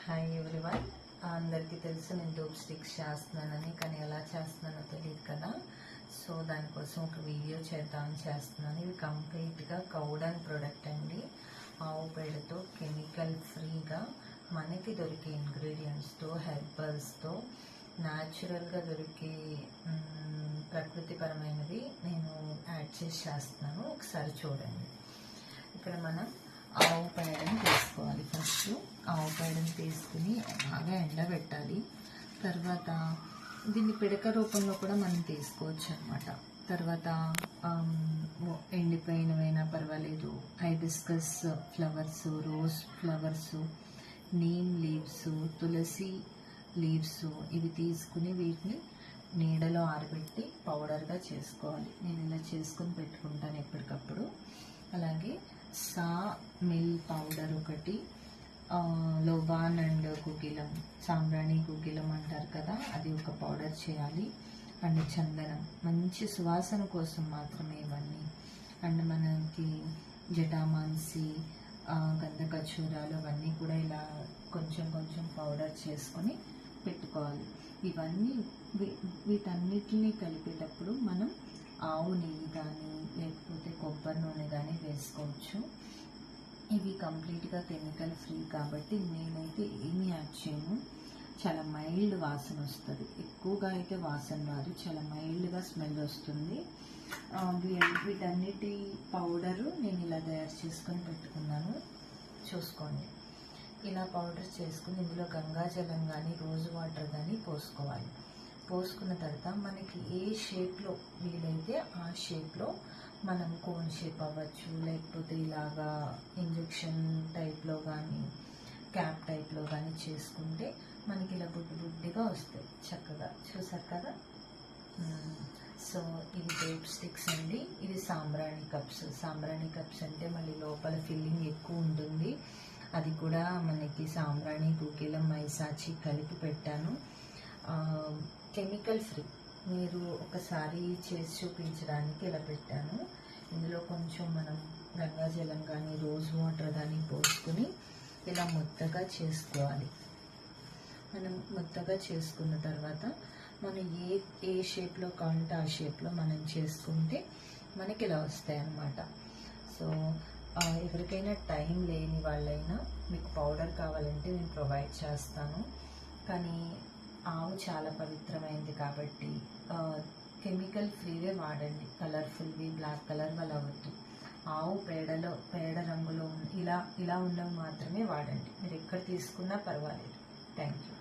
Hi everyone. అందరికీ తెలుసు నేను డోప్ స్టిక్స్ చేస్తున్నానని, కానీ ఎలా చేస్తున్నానో తెలియదు కదా. సో దానికోసం ఒక వీడియో చేద్దామని చేస్తున్నాను. ఇది కంప్లీట్గా కౌడన్ ప్రోడక్ట్ అండి. ఆవు పేడతో కెమికల్ ఫ్రీగా మనకి దొరికే ఇంగ్రీడియంట్స్తో, హెర్బల్స్తో న్యాచురల్గా దొరికే ప్రకృతిపరమైనది నేను యాడ్ చేసి చేస్తున్నాను. ఒకసారి చూడండి. ఇక్కడ మనం ఆవు పేడని తీసుకోవాలి. ఫస్ట్ ఆవు పేడని తీసుకుని బాగా ఎండబెట్టాలి. తర్వాత దీన్ని పిడక రూపంలో కూడా మనం తీసుకోవచ్చు అనమాట. తర్వాత ఎండిపోయినవైనా పర్వాలేదు, hibiscus flowers, rose flowers, neem leaves, tulsi leaves ఇవి తీసుకుని వీటిని నీడలో ఆరబెట్టి పౌడర్గా చేసుకోవాలి. నేను ఇలా చేసుకుని పెట్టుకుంటాను ఎప్పటికప్పుడు. అలాగే సా మిల్ పౌడర్ ఒకటి, లోబాన్ అండ్ గుగ్గిలం, సాంబ్రాణి గుగ్గిలం అంటారు కదా, అది ఒక పౌడర్ చేయాలి. అండ్ చందనం, మంచి సువాసన కోసం మాత్రమే ఇవన్నీ. అండ్ మనకి జటామాన్సి, గంధకచూరాలు అవన్నీ కూడా ఇలా కొంచెం కొంచెం పౌడర్ చేసుకొని పెట్టుకోవాలి. ఇవన్నీ వీటన్నిటిని కలిపేటప్పుడు మనం ఆవు నెయ్యి కానీ లేకపోతే కొబ్బరి నూనె కానీ వేసుకోవచ్చు. ఇవి కంప్లీట్గా కెమికల్ ఫ్రీ కాబట్టి నేనైతే ఏమీ యాడ్ చేయను. చాలా మైల్డ్ వాసన వస్తుంది, ఎక్కువగా అయితే వాసన రాదు, చాలా మైల్డ్గా స్మెల్ వస్తుంది. వీటన్నిటి పౌడరు నేను ఇలా తయారు చేసుకొని పెట్టుకున్నాను. చూసుకోండి. ఇలా పౌడర్ చేసుకుని ఇందులో గంగాజలం కానీ రోజ్ వాటర్ కానీ పోసుకోవాలి. పోసుకున్న తర్వాత మనకి ఏ షేప్లో వీలైతే ఆ షేప్లో మనం కోన్ షేప్ అవ్వచ్చు, లేకపోతే ఇలాగా ఇంజెక్షన్ టైప్లో కానీ క్యాప్ టైప్లో కానీ చేసుకుంటే మనకి ఇలా బుడ్డిగా వస్తాయి చక్కగా. చూసారు కదా. సో ఇవి డోప్ స్టిక్స్ అండి. ఇవి సాంబ్రాణి కప్స్. సాంబ్రాణి కప్స్ అంటే మళ్ళీ లోపల ఫిల్లింగ్ ఎక్కువ ఉంటుంది. అది కూడా మనకి సాంబ్రాణి, గుగ్గిలం, మైసాచి కలిపి పెట్టాను. Chemical free. మీరు ఒకసారి చేసి చూపించడానికి ఇలా పెట్టాను. ఇందులో కొంచెం మనం గంగాజలం కానీ రోజ్ వాటర్ కానీ పోసుకుని ఇలా ముద్దగా చేసుకోవాలి. మనం ముద్దగా చేసుకున్న తర్వాత మనం ఏ షేప్లో కావాలంటే ఆ షేప్లో మనం చేసుకుంటే మనకి ఇలా వస్తాయి అన్నమాట. సో ఎవరికైనా టైం లేని వాళ్ళైనా మీకు పౌడర్ కావాలంటే నేను ప్రొవైడ్ చేస్తాను. కానీ ఆవు చాలా పవిత్రమైంది కాబట్టి కెమికల్ ఫ్రీవే వాడండి. కలర్ఫుల్వి, బ్లాక్ కలర్ వల్ల అవ్వద్దు. ఆవు పేడ రంగులో ఇలా ఉన్నవి మాత్రమే వాడండి. మీరు ఎక్కడ తీసుకున్నా పర్వాలేదు. Thank you.